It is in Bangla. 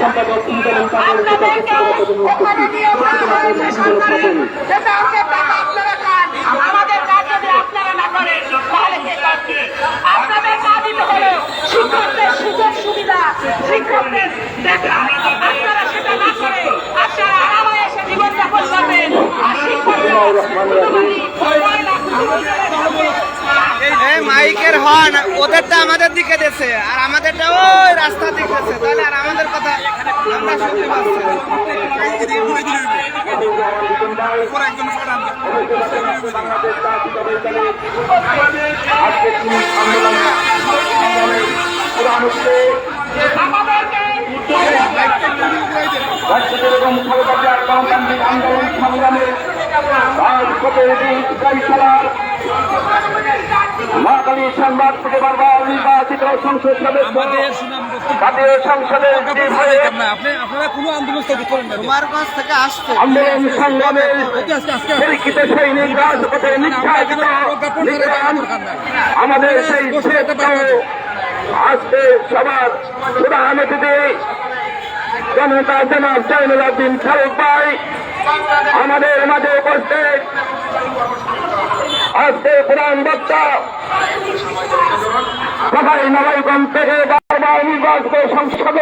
সম্পাদক আমাদের কাজ যদি আপনারা না করেন তাহলে কে করবে? আপনাদের কাজ দিতে হলো শিক্ষকদের সুযোগ সুবিধা, শিক্ষকদের দেখা। আপনারা সেটা না করে আপনারা আরামে এসে জীবনযাপন করবেন, আর শিক্ষকরা মাইকের হর্ন ওদেরটা আমাদের দিকে দিয়েছে আর আমাদেরটা ওই রাস্তা দিকে দিয়েছে, তাহলে আর আমাদের কথা আমরা শুনতে পাচ্ছি। এবং সর্বদার গণতান্ত্রিক আন্দোলন সংগ্রামের মহাকালী সংবাদ থেকে বারবার নির্বাচিত সংসদ সদস্য জাতীয় সংসদের আপনারা কোনো আন্দোলন স্থগিত করেন না। কুমারগঞ্জ থেকে আসছে আন্দোলন সংগ্রামের পরীক্ষিত সৈনিক রাজপথে নির্যাতিত আমাদের সেই আজকে সবার প্রধান অতিথি জনতা জনাব জয়নুল আবদিন ফারুক ভাই আমাদের মাঝে উপস্থিত। আজকে প্রধান বক্তা সবাই নবাইগঞ্জ থেকে বারবার নির্বাচিত সংসদ